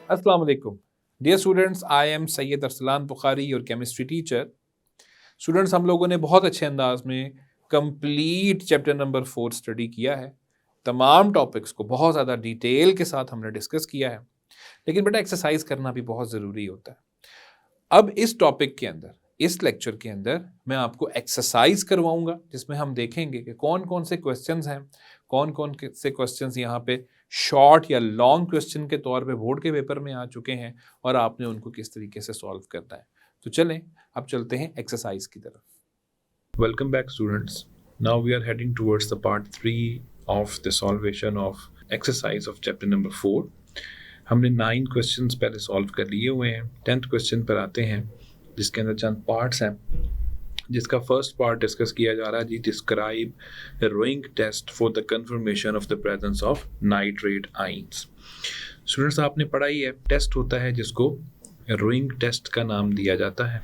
Assalamu alaikum. Dear students, I am Sayyid Arsalan Bukhari, your chemistry teacher. Students, हम लोगों ने बहुत अच्छे अंदाज में कंप्लीट चैप्टर नंबर 4 स्टडी किया है। तमाम टॉपिक्स को बहुत ज़्यादा डिटेल के साथ हमने डिस्कस किया है, लेकिन बेटा एक्सरसाइज करना भी बहुत ज़रूरी होता है। अब इस टॉपिक के अंदर, इस लेक्चर के अंदर मैं आपको एक्सरसाइज करवाऊंगा, जिसमें हम देखेंगे कि कौन कौन से क्वेश्चंस हैं, कौन कौन से क्वेश्चंस यहाँ पे शॉर्ट या लॉन्ग क्वेश्चन के तौर पे बोर्ड के पेपर में आ चुके हैं और आपने उनको किस तरीके से सॉल्व करना है। तो चलें अब चलते हैं एक्सरसाइज की तरफ। Welcome back, students. Now we are heading towards the part 3 of the solvation of exercise of chapter number 4. हमने 9 क्वेश्चंस पहले सॉल्व कर लिए हुए हैं। 10th क्वेश्चन पर आते हैं, जिसके अंदर चंद पार्ट्स हैं, जिसका फर्स्ट पार्ट डिस्कस किया जा रहा है जी, describe ring test for the confirmation of the presence of nitrate ions. Students, आपने पढ़ा ही है, टेस्ट होता है जिसको रोइंग टेस्ट का नाम दिया जाता है।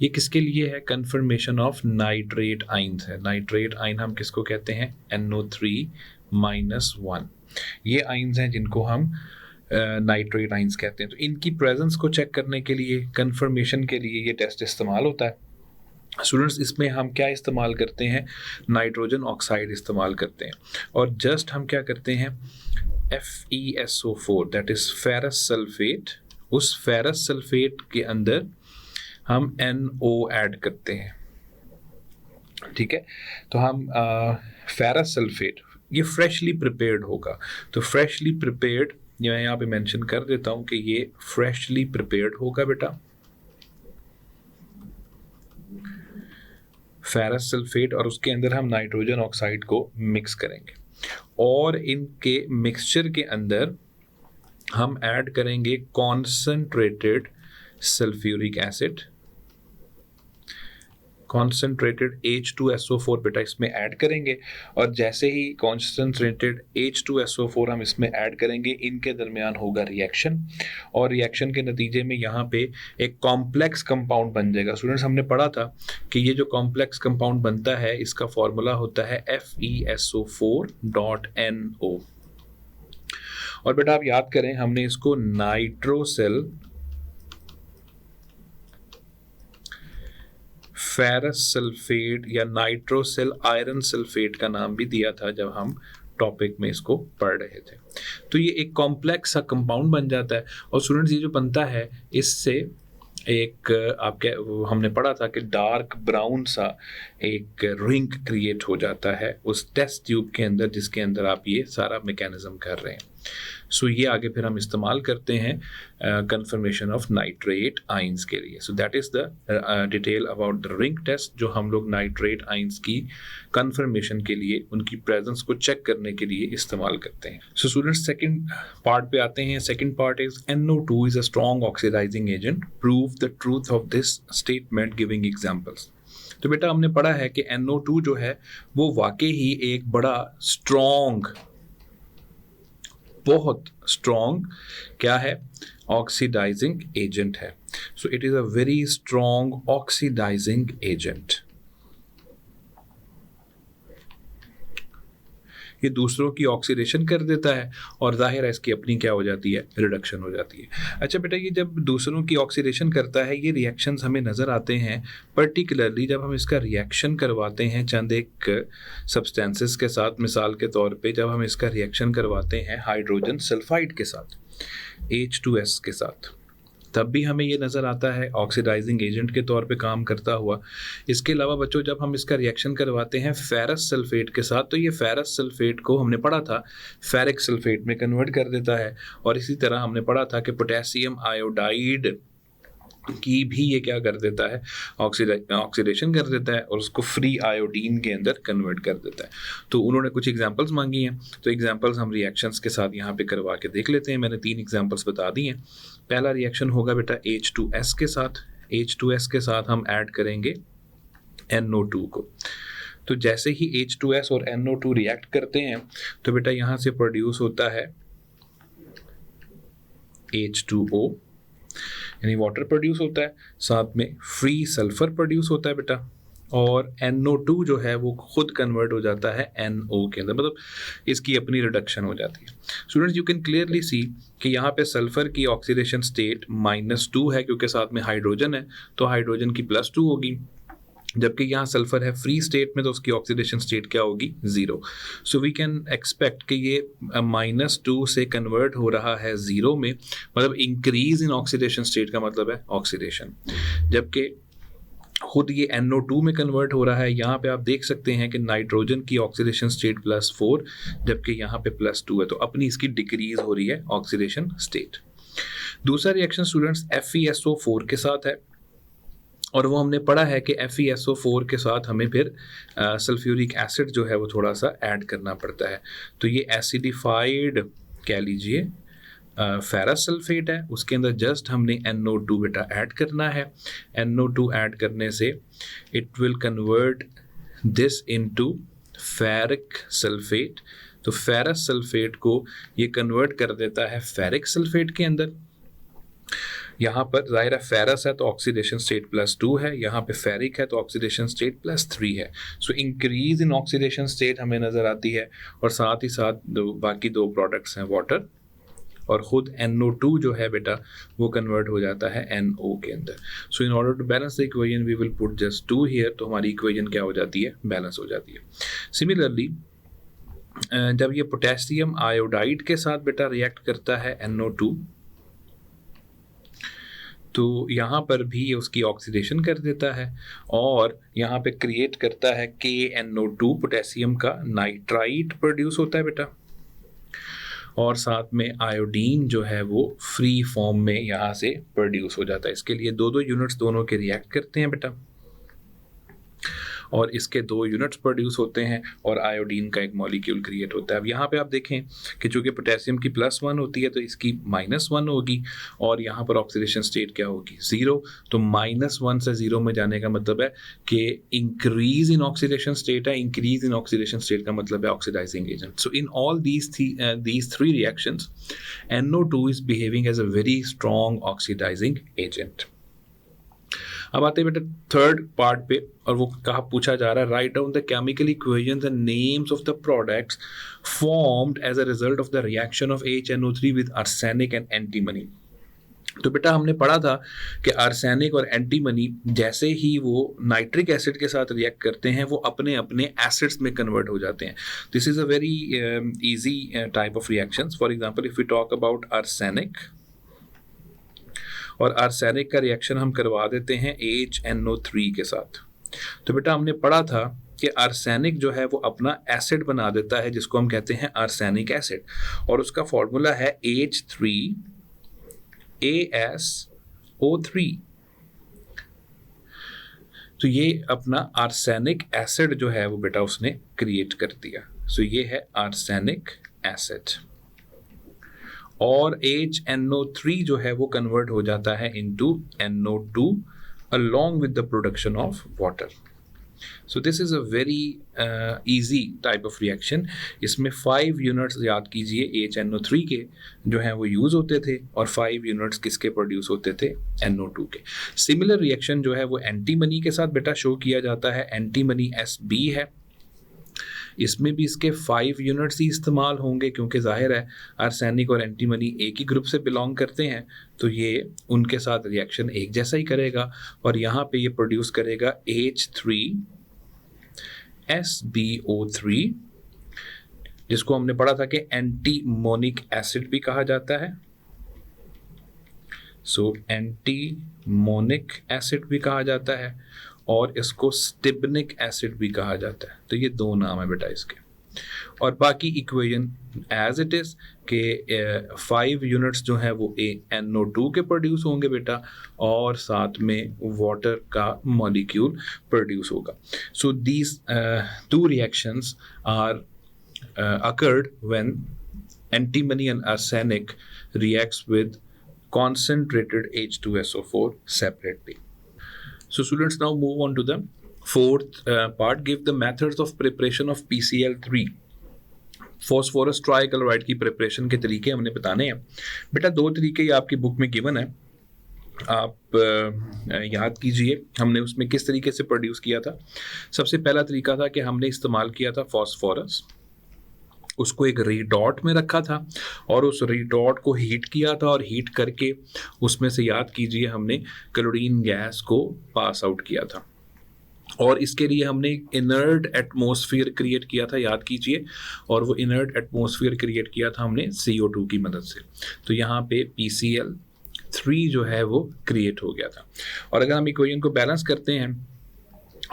ये किसके लिए है? कंफर्मेशन ऑफ नाइट्रेट आइंस है। नाइट्रेट आइन हम किसको कहते हैं? NO3-1। ये आइंस हैं जिनको हम नाइट्रेट आइंस कहते हैं। तो इनकी प्रेजेंस को चेक करने के लिए, कंफर्मेशन के लिए ये टेस्ट इस्तेमाल होता है। स्टूडेंट्स, इसमें हम क्या इस्तेमाल करते हैं? नाइट्रोजन ऑक्साइड इस्तेमाल करते हैं, और जस्ट हम क्या करते हैं? FeSO4 that is ferrous sulphate, उस फेरस सल्फेट के अंदर हम NO ऐड करते हैं। ठीक है, तो हम फेरस सल्फेट, ये फ्रेशली प्रिपेयर्ड होगा। तो फ्रेशली प्रिपेयर्ड ये मैं यहाँ पे मेंशन कर देता हूँ कि ये फ्रेशली प्रिपेयर्ड होगा बेटा। फेरस सल्फेट, और उसके अंदर हम नाइट्रोजन ऑक्साइड को मिक्स करेंगे, और इनके मिक्सचर के अंदर हम ऐड करेंगे concentrated sulphuric acid, concentrated H2SO4 बेटा इसमें ऐड करेंगे। और जैसे ही कॉन्सेंट्रेटेड H2SO4 हम इसमें ऐड करेंगे, इनके दरमियान होगा रिएक्शन, और रिएक्शन के नतीजे में यहाँ पे एक कॉम्प्लेक्स कंपाउंड बन जाएगा। स्टूडेंट्स, हमने पढ़ा था कि ये जो कॉम्प्लेक्स कंपाउंड बनता है, इसका फॉर्मूला होता है FeSO4.NO। और बेटा आप याद करें, हमने इसको नाइट्रोसेल फेरस सल्फेट या नाइट्रोसेल आयरन सल्फेट का नाम भी दिया था जब हम टॉपिक में इसको पढ़ रहे थे। तो ये एक कॉम्प्लेक्स सा कंपाउंड बन जाता है, और स्टूडेंट्स ये जो बनता है, इससे एक आपके हमने पढ़ा था कि डार्क ब्राउन सा एक रिंग क्रिएट हो जाता है उस टेस्ट ट्यूब के अंदर, जिसके अंदर आप ये सारा मैकेनिज्म कर रहे हैं। सो ये आगे फिर हम इस्तेमाल करते हैं कंफर्मेशन ऑफ नाइट्रेट आइंस के लिए। So that is the detail about the ring test, जो हम लोग नाइट्रेट आइंस की कंफर्मेशन के लिए, उनकी प्रेजेंस को चेक करने के लिए इस्तेमाल करते हैं। सो स्टूडेंट्स, सेकंड पार्ट पे आते हैं। Second part is NO2 is a strong oxidizing agent, prove the truth of this statement giving examples. तो बेटा हमने पढ़ा है कि NO2 जो है वो वाकई ही एक बड़ा स्ट्रॉन्ग, बहुत स्ट्रॉन्ग क्या है? ऑक्सीडाइजिंग एजेंट है। So it is a very strong oxidizing agent. ये दूसरों की ऑक्सीडेशन कर देता है, और जाहिर है इसकी अपनी क्या हो जाती है? रिडक्शन हो जाती है। अच्छा बेटा, ये जब दूसरों की ऑक्सीडेशन करता है, ये रिएक्शंस हमें नज़र आते हैं पर्टिकुलरली जब हम इसका रिएक्शन करवाते हैं चंद एक सब्सटेंसेस के साथ। मिसाल के तौर पे जब हम इसका रिएक्शन करवाते हैं हाइड्रोजन सल्फाइड के साथ, H2S के साथ, तब भी हमें ये नज़र आता है ऑक्सीडाइजिंग एजेंट के तौर पे काम करता हुआ। इसके अलावा बच्चों, जब हम इसका रिएक्शन करवाते हैं फेरस सल्फेट के साथ, तो ये फेरस सल्फेट को हमने पढ़ा था फेरिक सल्फेट में कन्वर्ट कर देता है। और इसी तरह हमने पढ़ा था कि पोटेशियम आयोडाइड की भी ये क्या कर देता है? ऑक्सीडेशन कर देता है, और उसको फ्री आयोडीन के अंदर कन्वर्ट कर देता है। तो उन्होंने कुछ एग्जांपल्स मांगी हैं, तो एग्जांपल्स हम रिएक्शंस के साथ यहाँ पे करवा के देख लेते हैं। मैंने 3 एग्जांपल्स बता दी हैं। पहला रिएक्शन होगा बेटा H2S के साथ। H2S के साथ हम ऐड करेंगे NO2 को। तो जैसे ही H2S और NO2 रिएक्ट करते हैं, तो बेटा यहाँ से प्रोड्यूस होता है H2O, यानी वाटर प्रोड्यूस होता है, साथ में फ्री सल्फर प्रोड्यूस होता है बेटा। और NO2 जो है वो खुद कन्वर्ट हो जाता है NO के अंदर, मतलब इसकी अपनी रिडक्शन हो जाती है। Students you can clearly see कि यहाँ पे सल्फर की ऑक्सीडेशन स्टेट -2 है, क्योंकि साथ में हाइड्रोजन है तो हाइड्रोजन की +2 होगी, जबकि यहाँ सल्फर है फ्री स्टेट में तो उसकी ऑक्सीडेशन स्टेट क्या होगी, 0। सो वी कैन एक्सपेक्ट कि ये -2 से कन्वर्ट हो रहा है 0 में, मतलब इंक्रीज इन ऑक्सीडेशन स्टेट का मतलब है ऑक्सीडेशन, जबकि खुद ये NO2 में कन्वर्ट हो रहा है। यहाँ पे आप देख सकते हैं कि नाइट्रोजन की ऑक्सीडेशन स्टेट +4 जबकि यहाँ पे +2 है, तो अपनी इसकी डिक्रीज हो रही है ऑक्सीडेशन स्टेट। दूसरा रिएक्शन स्टूडेंट्स FeSO4 के साथ है, और वो हमने पढ़ा है कि FeSO4 के साथ हमें फिर सल्फ्यूरिक एसिड जो है वो थोड़ा सा ऐड करना पड़ता है। तो ये एसिडिफाइड कह लीजिए फेरस सल्फेट है, उसके अंदर जस्ट हमने NO2 बेटा ऐड करना है। NO2 ऐड करने से it will convert this into ferric sulphate, तो फेरस सल्फेट को ये कन्वर्ट कर देता है फेरिक सल्फेट के अंदर। यहाँ पर जाहिर है फेरस है तो ऑक्सीडेशन स्टेट +2 है, यहाँ पे फेरिक है तो ऑक्सीडेशन स्टेट +3 है। So increase in oxidation state हमें नज़र आती है, और साथ ही साथ बाकी दो प्रोडक्ट्स हैं वाटर, और खुद NO2 जो है बेटा वो कन्वर्ट हो जाता है NO के अंदर। So in order to balance the equation we will put just 2 here, तो हमारी इक्वेशन क्या हो जाती है, बैलेंस हो जाती है। सिमिलरली जब ये पोटेशियम आयोडाइड के साथ बेटा रिएक्ट करता है NO2, तो यहाँ पर भी ये उसकी ऑक्सीडेशन कर देता है, और यहाँ पे क्रिएट करता है KNO2, पोटेशियम का नाइट्राइट प्रोड्यूस होता है बेटा, और साथ में आयोडीन जो है वो फ्री फॉर्म में यहाँ से प्रोड्यूस हो जाता है। इसके लिए दो यूनिट्स दोनों के रिएक्ट करते हैं बेटा, और इसके 2 यूनिट्स प्रोड्यूस होते हैं, और आयोडीन का एक मॉलिक्यूल क्रिएट होता है। अब यहाँ पे आप देखें कि चूँकि पोटेशियम की +1 होती है तो इसकी -1 होगी, और यहाँ पर ऑक्सीडेशन स्टेट क्या होगी, 0। तो -1 से 0 में जाने का मतलब है कि इंक्रीज इन ऑक्सीडेशन स्टेट है, इंक्रीज इन ऑक्सीडेशन स्टेट का मतलब है oxidizing agent. So in all these three reactions NO2 is behaving as a very strong oxidizing agent। अब आते हैं बेटा थर्ड पार्ट पे, और वो कहा पूछा जा रहा है write down the chemical equations and names of the products formed as a result of the reaction of HNO3 with arsenic and antimony. तो बेटा हमने पढ़ा था कि आर्सेनिक और एंटीमनी जैसे ही वो नाइट्रिक एसिड के साथ रिएक्ट करते हैं वो अपने अपने एसिड्स में कन्वर्ट हो जाते हैं। This is a very easy type of reactions. For example if we talk about arsenic, और आर्सेनिक का रिएक्शन हम करवा देते हैं HNO3 के साथ, तो बेटा हमने पढ़ा था कि आर्सेनिक जो है वो अपना एसिड बना देता है जिसको हम कहते हैं आर्सेनिक एसिड, और उसका फॉर्मूला है H3AsO3। तो ये अपना आर्सेनिक एसिड जो है वो बेटा उसने क्रिएट कर दिया। सो ये है आर्सेनिक एसिड, और HNO3 जो है वो कन्वर्ट हो जाता है into NO2 along with the production of water। So this is a very easy type of reaction। इसमें 5 यूनिट्स याद कीजिए HNO3 के जो हैं वो यूज़ होते थे, और 5 यूनिट्स किसके प्रोड्यूस होते थे, NO2 के। सिमिलर रिएक्शन जो है वो एंटीमनी के साथ बेटा शो किया जाता है, एंटीमनी SB है, इसमें भी इसके 5 यूनिट्स ही इस्तेमाल होंगे, क्योंकि जाहिर है आर्सेनिक और एंटीमनी एक ही ग्रुप से बिलोंग करते हैं, तो ये उनके साथ रिएक्शन एक जैसा ही करेगा, और यहाँ पे ये प्रोड्यूस करेगा H3SbO3, जिसको हमने पढ़ा था कि एंटीमोनिक एसिड भी कहा जाता है। सो एंटीमोनिक एसिड भी कहा जाता है, और इसको स्टिबनिक एसिड भी कहा जाता है। तो ये 2 नाम है बेटा इसके, और बाकी इक्वेशन एज इट इज के 5 यूनिट्स जो है वो NO2 के प्रोड्यूस होंगे बेटा, और साथ में वाटर का मॉलिक्यूल प्रोड्यूस होगा। So these 2 reactions are occurred when antimony and arsenic reacts with concentrated H2SO4 separately। So students, now move on to the fourth part. Give the methods of preparation of PCl3। Phosphorus trichloride की preparation के तरीके हमने बताने हैं बेटा। 2 तरीके ये आपकी बुक में गिवन है। आप याद कीजिए हमने उसमें किस तरीके से प्रोड्यूस किया था। सबसे पहला तरीका था कि हमने इस्तेमाल किया था फॉस्फोरस, उसको एक रीडॉट में रखा था और उस रीडॉट को हीट किया था और हीट करके उसमें से याद कीजिए हमने क्लोरीन गैस को पास आउट किया था और इसके लिए हमने एक इनर्ट एटमॉस्फेयर क्रिएट किया था, याद कीजिए। और वो इनर्ट एटमॉस्फेयर क्रिएट किया था हमने CO2 की मदद से। तो यहाँ पे PCl3 जो है वो क्रिएट हो गया था। और अगर हम इक्वेशन को बैलेंस करते हैं,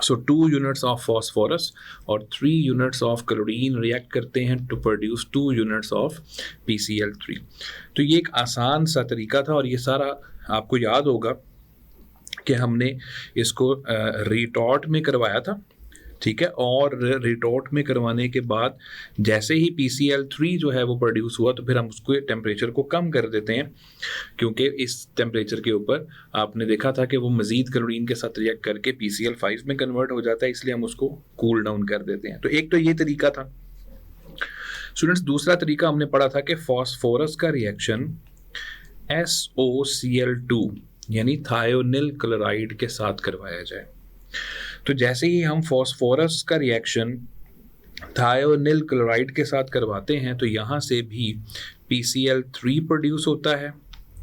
सो 2 यूनिट्स ऑफ फॉस्फोरस और 3 यूनिट्स ऑफ क्लोरीन रिएक्ट करते हैं to produce 2 units of PCl3। तो ये एक आसान सा तरीका था और ये सारा आपको याद होगा कि हमने इसको रिटॉर्ट में करवाया था, ठीक है। और रिटॉर्ट में करवाने के बाद जैसे ही PCl3 जो है वो प्रोड्यूस हुआ तो फिर हम उसको टेम्परेचर को कम कर देते हैं, क्योंकि इस टेम्परेचर के ऊपर आपने देखा था कि वो मज़ीद क्लोरीन के साथ रिएक्ट करके PCl5 में कन्वर्ट हो जाता है, इसलिए हम उसको कूल डाउन कर देते हैं। तो एक तो ये तरीका था स्टूडेंट्स। दूसरा तरीका हमने पढ़ा था कि फॉस्फोरस का रिएक्शन SOCl2 यानी थायोनिल क्लोराइड के साथ करवाया जाए। तो जैसे ही हम फॉस्फोरस का रिएक्शन थायोनिल क्लोराइड के साथ करवाते हैं तो यहाँ से भी PCl3 प्रोड्यूस होता है,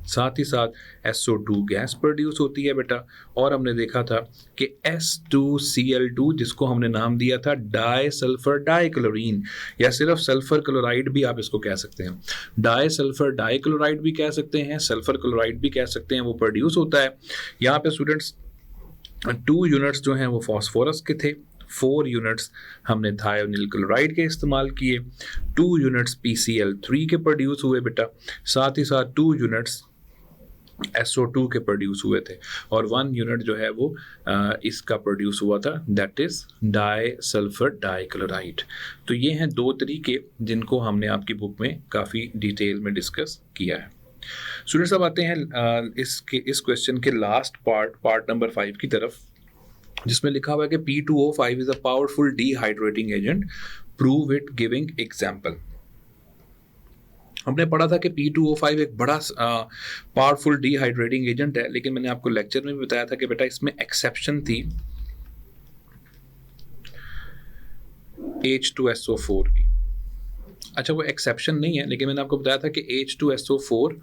साथ ही साथ SO2 गैस प्रोड्यूस होती है बेटा। और हमने देखा था कि S2Cl2 जिसको हमने नाम दिया था डाई सल्फर डाइक्लोरीन या सिर्फ सल्फर क्लोराइड भी आप इसको कह सकते हैं, डाई सल्फर डाइक्लोराइड भी कह सकते हैं, सल्फर क्लोराइड भी कह सकते हैं, वो प्रोड्यूस होता है। यहाँ पे स्टूडेंट्स 2 यूनिट्स जो हैं वो फॉस्फोरस के थे, 4 यूनिट्स हमने थायोनिल क्लोराइड के इस्तेमाल किए, 2 यूनिट्स PCl3 के प्रोड्यूस हुए बेटा, साथ ही साथ 2 यूनिट्स SO2 के प्रोड्यूस हुए थे और 1 यूनिट जो है वो इसका प्रोड्यूस हुआ था, that is di sulphur dichloride. तो ये हैं 2 तरीके जिनको हमने आपकी बुक में काफ़ी डिटेल में डिस्कस किया है। स्टूडेंट्स अब आते हैं इस क्वेश्चन के लास्ट पार्ट नंबर 5 की तरफ, जिसमें लिखा हुआ है कि P2O5 is a powerful dehydrating agent, prove it giving example. हमने पढ़ा था कि P2O5 एक बड़ा पावरफुल डिहाइड्रेटिंग एजेंट है, लेकिन मैंने आपको लेक्चर में भी बताया था कि बेटा इसमें एक्सेप्शन थी H2SO4 की। अच्छा, वो एक्सेप्शन नहीं है, लेकिन मैंने आपको बताया था कि H2SO4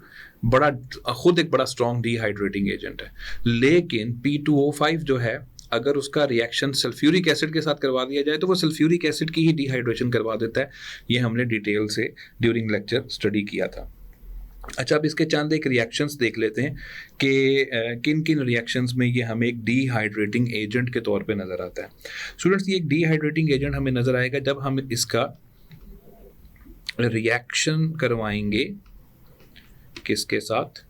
खुद एक बड़ा स्ट्रॉन्ग डिहाइड्रेटिंग एजेंट है, लेकिन P2O5 जो है अगर उसका रिएक्शन सल्फ्यूरिक एसिड के साथ करवा दिया जाए तो वो सल्फ्यूरिक एसिड की ही डिहाइड्रेशन करवा देता है। ये हमने डिटेल से ड्यूरिंग लेक्चर स्टडी किया था। अच्छा, अब इसके चंद एक रिएक्शंस देख लेते हैं कि किन किन रिएक्शंस में ये हमें एक डिहाइड्रेटिंग एजेंट के तौर पे नज़र आता है। स्टूडेंट्स, ये एक डिहाइड्रेटिंग एजेंट हमें नज़र आएगा जब हम इसका रिएक्शन करवाएंगे किसके साथ,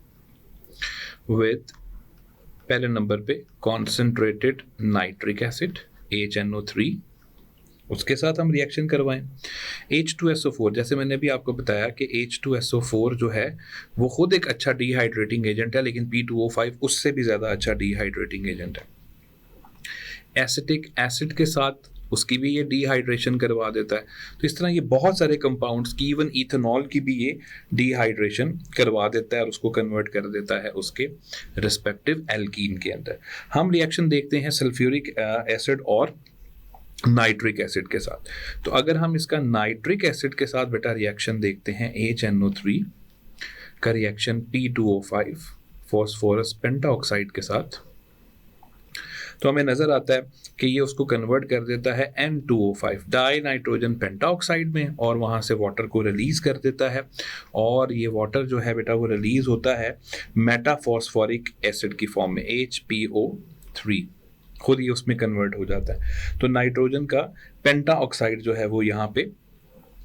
विद पहले नंबर पे कॉन्सेंट्रेटेड नाइट्रिक एसिड HNO3, उसके साथ हम रिएक्शन करवाएं। H2SO4, जैसे मैंने भी आपको बताया कि H2SO4 जो है वो खुद एक अच्छा डिहाइड्रेटिंग एजेंट है, लेकिन P2O5 उससे भी ज़्यादा अच्छा डिहाइड्रेटिंग एजेंट है। एसिटिक एसिड के साथ उसकी भी ये डिहाइड्रेशन करवा देता है। तो इस तरह ये बहुत सारे कंपाउंड्स की, इवन इथेनॉल की भी ये डिहाइड्रेशन करवा देता है और उसको कन्वर्ट कर देता है उसके रिस्पेक्टिव एल्कीन के अंदर। हम रिएक्शन देखते हैं सल्फ्यूरिक एसिड और नाइट्रिक एसिड के साथ। तो अगर हम इसका नाइट्रिक एसिड के साथ बेटा रिएक्शन देखते हैं HNO3 का रिएक्शन P2O5 फॉस्फोरस पेंटाऑक्साइड के साथ, तो हमें नज़र आता है कि ये उसको कन्वर्ट कर देता है N2O5 डाई नाइट्रोजन पेंटाऑक्साइड में और वहाँ से वाटर को रिलीज़ कर देता है। और ये वाटर जो है बेटा वो रिलीज़ होता है मेटाफॉस्फोरिक एसिड की फॉर्म में HPO3, खुद ये उसमें कन्वर्ट हो जाता है। तो नाइट्रोजन का पेंटाऑक्साइड जो है वो यहाँ पे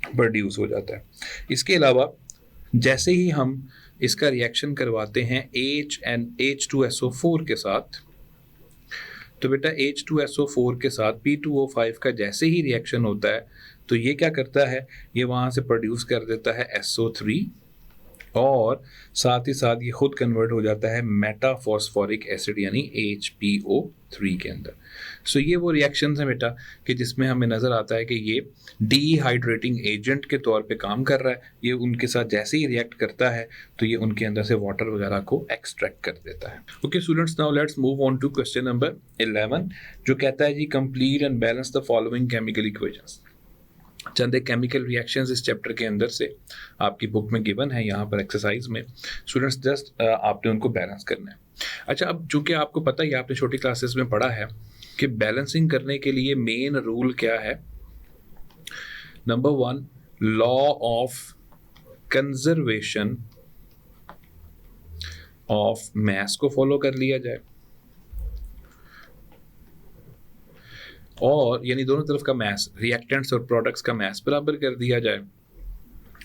प्रोड्यूस हो जाता है। इसके अलावा जैसे ही हम इसका रिएक्शन करवाते हैं H2SO4 के साथ, तो बेटा H2SO4 के साथ P2O5 का जैसे ही रिएक्शन होता है तो ये क्या करता है, ये वहाँ से प्रोड्यूस कर देता है SO3 और साथ ही साथ ये खुद कन्वर्ट हो जाता है मेटाफॉस्फोरिक एसिड यानी HPO3 के अंदर। सो ये वो रिएक्शंस हैं बेटा कि जिसमें हमें नज़र आता है कि ये डीहाइड्रेटिंग एजेंट के तौर पे काम कर रहा है। ये उनके साथ जैसे ही रिएक्ट करता है तो ये उनके अंदर से वाटर वगैरह को एक्सट्रैक्ट कर देता है। Okay students, now let's move on to question number 11 जो कहता है जी complete and balance the following chemical equations. चंद एक केमिकल रिएक्शंस इस चैप्टर के अंदर से आपकी बुक में गिवन है यहाँ पर एक्सरसाइज में। स्टूडेंट्स जस्ट आपने उनको बैलेंस करना है। अच्छा, अब चूंकि आपको पता ही, आपने छोटी क्लासेस में पढ़ा है कि बैलेंसिंग करने के लिए मेन रूल क्या है। Number 1, law of conservation of mass को फॉलो कर लिया जाए, और यानी दोनों तरफ का मास, रिएक्टेंट्स और प्रोडक्ट्स का मास बराबर कर दिया जाए,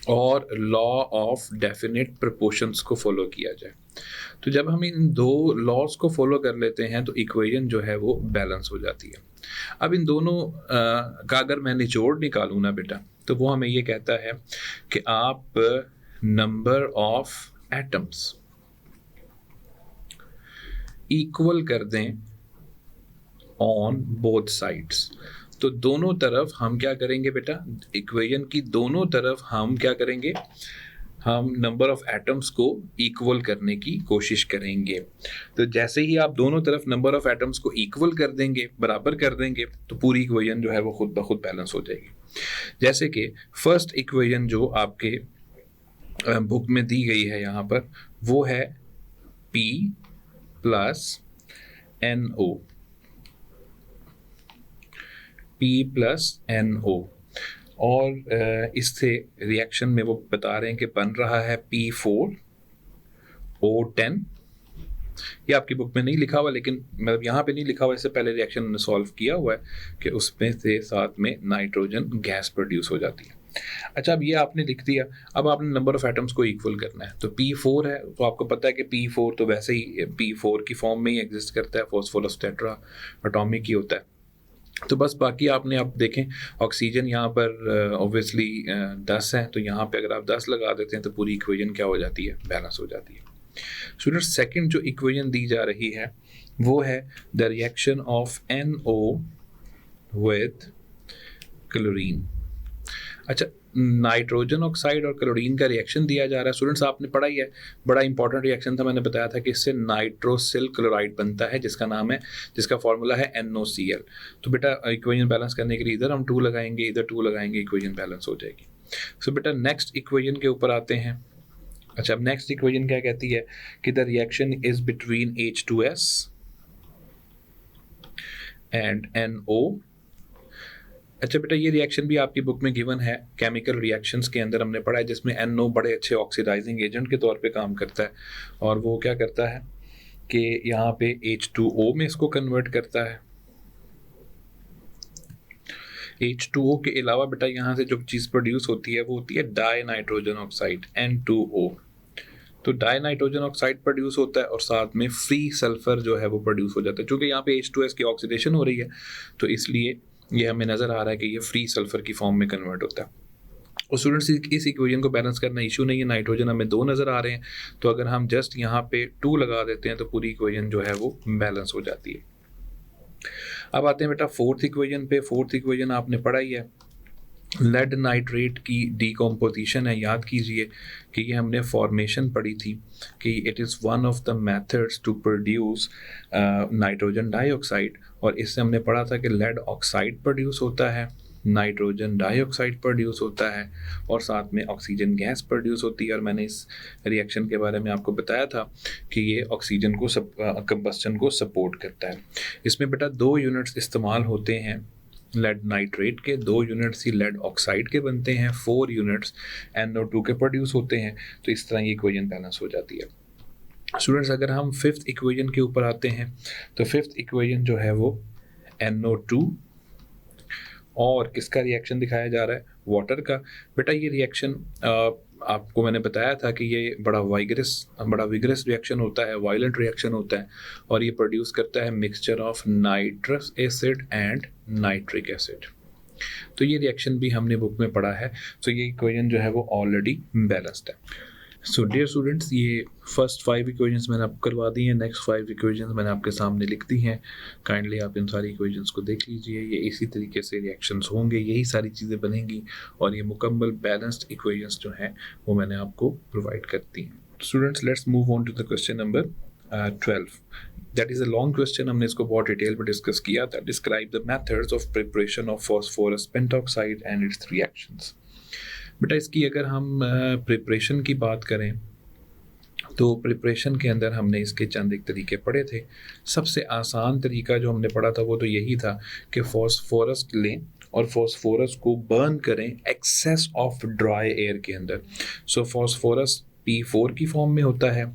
और लॉ ऑफ डेफिनेट प्रोपोर्शंस को फॉलो किया जाए। तो जब हम इन दो लॉज को फॉलो कर लेते हैं तो इक्वेशन जो है वो बैलेंस हो जाती है। अब इन दोनों का अगर मैं निचोड़ निकालूँ ना बेटा, तो वो हमें ये कहता है कि आप नंबर ऑफ एटम्स इक्वल कर दें ऑन बोथ साइड्स। तो दोनों तरफ हम क्या करेंगे बेटा, इक्वेशन की दोनों तरफ हम क्या करेंगे, हम नंबर ऑफ एटम्स को इक्वल करने की कोशिश करेंगे। तो जैसे ही आप दोनों तरफ नंबर ऑफ एटम्स को इक्वल कर देंगे, बराबर कर देंगे, तो पूरी इक्वेशन जो है वो खुद ब खुद बैलेंस हो जाएगी। जैसे कि फर्स्ट इक्वेशन जो आपके बुक में दी गई है यहाँ पर, वो है P plus NO, P plus NO, और इससे रिएक्शन में वो बता रहे हैं कि बन रहा है P4O10। ये आपकी बुक में नहीं लिखा हुआ, लेकिन मतलब यहाँ पे नहीं लिखा हुआ, इससे पहले रिएक्शन ने सॉल्व किया हुआ है कि उसमें से साथ में नाइट्रोजन गैस प्रोड्यूस हो जाती है। अच्छा, अब ये आपने लिख दिया, अब आपने नंबर ऑफ एटम्स को इक्वल करना है। तो P4 है, तो आपको पता है कि P4 तो वैसे ही P4 की फॉर्म में ही एग्जिस्ट करता है, फॉस्फोरस टेट्रा एटॉमिक ही होता है। तो बस बाकी आपने, आप देखें ऑक्सीजन यहाँ पर ऑब्वियसली 10 है, तो यहाँ पे अगर आप 10 लगा देते हैं तो पूरी इक्वेशन क्या हो जाती है, बैलेंस हो जाती है। स्टूडेंट्स, सेकंड जो इक्वेशन दी जा रही है वो है the reaction of NO with chlorine. अच्छा, नाइट्रोजन ऑक्साइड और क्लोरीन का रिएक्शन दिया जा रहा है। स्टूडेंट्स, आपने पढ़ा ही है, बड़ा इंपॉर्टेंट रिएक्शन था, मैंने बताया था कि इससे नाइट्रोसिल क्लोराइड बनता है, जिसका नाम है, जिसका फॉर्मूला है NOCl। तो बेटा इक्वेशन बैलेंस करने के लिए इधर हम 2 लगाएंगे, इधर 2 लगाएंगे, इक्वेशन बैलेंस हो जाएगी। सो बेटा नेक्स्ट इक्वेशन के ऊपर आते हैं। अच्छा, अब नेक्स्ट इक्वेशन क्या कहती है कि the reaction is between H2S and NO। अच्छा बेटा, ये रिएक्शन भी आपकी बुक में गिवन है, केमिकल रिएक्शंस के अंदर हमने पढ़ा है, जिसमें NO बड़े अच्छे ऑक्सीडाइजिंग एजेंट के तौर पे काम करता है, और वो क्या करता है कि यहाँ पे H2O में इसको कन्वर्ट करता है। H2O के अलावा बेटा यहाँ से जो चीज़ प्रोड्यूस होती है वो होती है डाई नाइट्रोजन ऑक्साइड N2O। तो डाई नाइट्रोजन ऑक्साइड प्रोड्यूस होता है और साथ में फ्री सल्फर जो है वो प्रोड्यूस हो जाता है। चूँकि यहाँ पे H2S की ऑक्सीडेशन हो रही है, तो इसलिए ये हमें नज़र आ रहा है कि ये फ्री सल्फर की फॉर्म में कन्वर्ट होता है। और स्टूडेंट्स, इस इक्वेशन को बैलेंस करना इशू नहीं है। नाइट्रोजन हमें 2 नज़र आ रहे हैं, तो अगर हम जस्ट यहाँ पे 2 लगा देते हैं तो पूरी इक्वेशन जो है वो बैलेंस हो जाती है। अब आते हैं बेटा फोर्थ इक्वेशन पे। फोर्थ इक्वेशन आपने पढ़ा ही है, लेड नाइट्रेट की डीकम्पोजिशन है। याद कीजिए कि ये हमने फॉर्मेशन पढ़ी थी कि it is one of the methods to produce nitrogen dioxide, और इससे हमने पढ़ा था कि लेड ऑक्साइड प्रोड्यूस होता है, नाइट्रोजन डाइऑक्साइड प्रोड्यूस होता है, और साथ में ऑक्सीजन गैस प्रोड्यूस होती है। और मैंने इस रिएक्शन के बारे में आपको बताया था कि ये ऑक्सीजन को कंबस्टन को सपोर्ट करता है। इसमें बेटा 2 यूनिट्स इस्तेमाल होते हैं लेड नाइट्रेट के, 2 यूनिट्स ही लेड ऑक्साइड के बनते हैं, 4 यूनिट्स NO2 के प्रोड्यूस होते हैं। तो इस तरह ये इक्वेशन बैलेंस हो जाती है। स्टूडेंट्स, अगर हम 5th इक्वेशन के ऊपर आते हैं तो 5th इक्वेशन जो है वो NO2 और किसका रिएक्शन दिखाया जा रहा है, वाटर का। बेटा ये रिएक्शन आपको मैंने बताया था कि ये बड़ा विगरस रिएक्शन होता है, वायलेंट रिएक्शन होता है, और ये प्रोड्यूस करता है mixture of nitrous acid and nitric acid. तो ये रिएक्शन भी हमने बुक में पढ़ा है। तो ये इक्वेशन जो है वो ऑलरेडी बैलेंस्ड है। सो डियर स्टूडेंट्स, ये फर्स्ट 5 इक्वेशंस मैंने आपको करवा दी हैं, नेक्स्ट 5 इक्वेशंस मैंने आपके सामने लिख दी हैं। काइंडली आप इन सारी इक्वेशंस को देख लीजिए, ये इसी तरीके से रिएक्शंस होंगे, यही सारी चीज़ें बनेंगी और ये मुकम्मल बैलेंस्ड इक्वेशंस जो हैं वो मैंने आपको प्रोवाइड कर दी हैं। Students, let's move on to the question number 12। That is a long question, हमने इसको बहुत डिटेल में डिस्कस किया था। Describe the methods of preparation of phosphorus pentoxide and its reactions. बेटा, इसकी अगर हम प्रिपरेशन की बात करें तो प्रिपरेशन के अंदर हमने इसके चंद एक तरीके पढ़े थे। सबसे आसान तरीका जो हमने पढ़ा था वो तो यही था कि फॉस्फोरस लें और फॉस्फोरस को बर्न करें एक्सेस ऑफ ड्राई एयर के अंदर। सो फॉस्फोरस P4 की फॉर्म में होता है।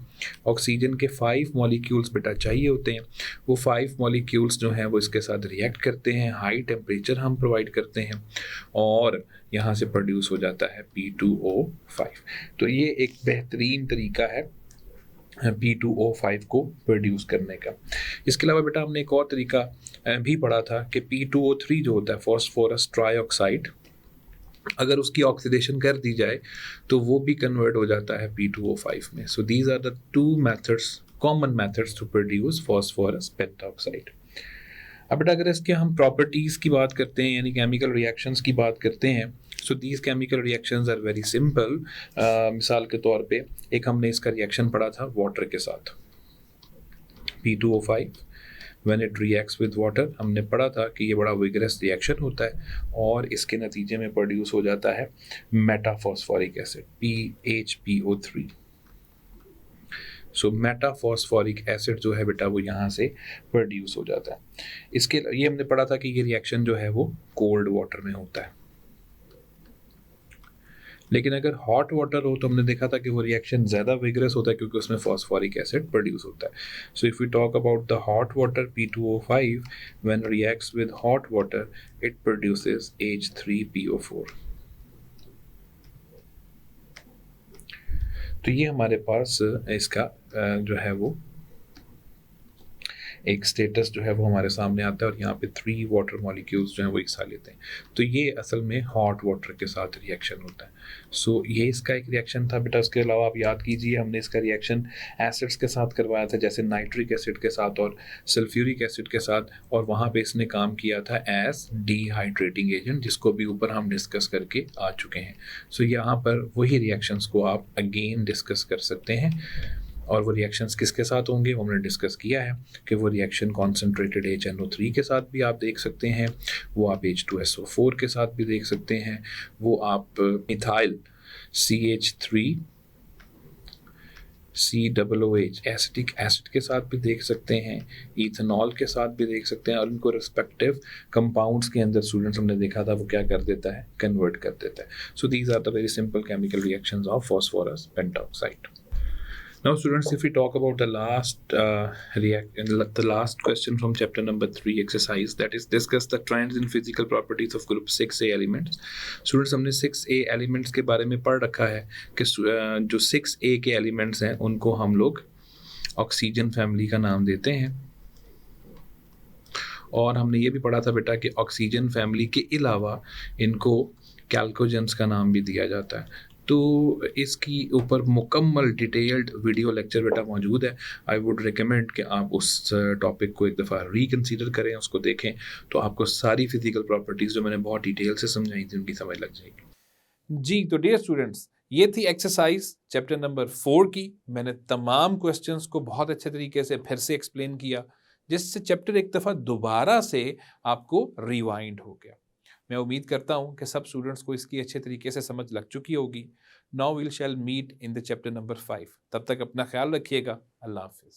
ऑक्सीजन के 5 मॉलिक्यूल्स बेटा चाहिए होते हैं। वो 5 मॉलिक्यूल्स जो हैं वो इसके साथ रिएक्ट करते हैं, हाई टेम्परेचर हम प्रोवाइड करते हैं और यहाँ से प्रोड्यूस हो जाता है P2O5। तो ये एक बेहतरीन तरीका है P2O5 को प्रोड्यूस करने का। इसके अलावा बेटा हमने एक और तरीका भी पढ़ा था कि P2O3 जो होता है फॉस्फोरस ट्राईऑक्साइड, अगर उसकी ऑक्सीडेशन कर दी जाए तो वो भी कन्वर्ट हो जाता है P2O5 में। So these are the 2 methods, common methods to produce phosphorus pentoxide. अब बेटा अगर इसके हम प्रॉपर्टीज़ की बात करते हैं यानी केमिकल रिएक्शंस की बात करते हैं, so these chemical reactions are very simple. मिसाल के तौर पे एक हमने इसका रिएक्शन पढ़ा था वाटर के साथ, P2O5 when it reacts with water. हमने पढ़ा था कि ये बड़ा विगरस रिएक्शन होता है और इसके नतीजे में प्रोड्यूस हो जाता है मेटाफॉस्फोरिक एसिड PHPO3। सो मेटाफॉस्फोरिक एसिड जो है बेटा वो यहाँ से प्रोड्यूस हो जाता है। इसके ये हमने पढ़ा था कि ये रिएक्शन जो है वो कोल्ड वाटर में होता है, लेकिन अगर हॉट वाटर हो तो हमने देखा था कि वो रिएक्शन ज़्यादा विगरस होता है क्योंकि उसमें फॉस्फोरिक एसिड प्रोड्यूस होता है। So if you talk about the hot water P2O5 when reacts with hot water it produces H3PO4। तो ये हमारे पास इसका जो है वो एक स्टेटस जो है वो हमारे सामने आता है और यहाँ पे 3 वाटर मॉलिक्यूल्स जो हैं वो हिस्सा लेते हैं। तो ये असल में हॉट वाटर के साथ रिएक्शन होता है। सो ये इसका एक रिएक्शन था बेटा। उसके अलावा आप याद कीजिए हमने इसका रिएक्शन एसिड्स के साथ करवाया था, जैसे नाइट्रिक एसिड के साथ और सल्फ्यूरिक एसिड के साथ, और वहाँ पे इसने काम किया था एज डिहाइड्रेटिंग एजेंट, जिसको भी ऊपर हम डिस्कस करके आ चुके हैं। सो यहाँ पर वही रिएक्शंस को आप अगेन डिस्कस कर सकते हैं और वो रिएक्शंस किसके साथ होंगे वो हमने डिस्कस किया है कि वो रिएक्शन कॉन्सेंट्रेटेड HNO3 के साथ भी आप देख सकते हैं, वो आप H2SO4 के साथ भी देख सकते हैं, वो आप methyl CH3 COOH acetic acid के साथ भी देख सकते हैं, इथेनॉल के साथ भी देख सकते हैं और उनको रिस्पेक्टिव कंपाउंड्स के अंदर स्टूडेंट्स हमने देखा था वो क्या कर देता है, कन्वर्ट कर देता है। So these are the very simple chemical reactions of phosphorus pentoxide. Now students, if we talk about the last question from chapter number 3 exercise, that is discuss the trends in physical properties of group 6A elements. Students, हमने 6A elements के बारे में पढ़ रखा है कि जो 6A के elements हैं उनको हम लोग ऑक्सीजन फैमिली का नाम देते हैं और हमने ये भी पढ़ा था बेटा कि ऑक्सीजन फैमिली के अलावा इनको कैल्कोजेंस का नाम भी दिया जाता है। तो इसकी ऊपर मुकम्मल डिटेल्ड वीडियो लेक्चर बेटा मौजूद है। आई वुड रिकमेंड कि आप उस टॉपिक को एक दफ़ा रिकन्सिडर करें, उसको देखें, तो आपको सारी फिजिकल प्रॉपर्टीज़ जो मैंने बहुत डिटेल से समझाई थी उनकी समझ लग जाएगी। जी, तो डियर स्टूडेंट्स, ये थी एक्सरसाइज चैप्टर नंबर 4 की। मैंने तमाम क्वेश्चंस को बहुत अच्छे तरीके से फिर से एक्सप्लेन किया, जिससे चैप्टर एक दफ़ा दोबारा से आपको रिवाइंड हो गया। मैं उम्मीद करता हूँ कि सब स्टूडेंट्स को इसकी अच्छे तरीके से समझ लग चुकी होगी। Now we'll shall meet in the chapter number 5। तब तक अपना ख्याल रखिएगा। अल्लाह हाफिज़।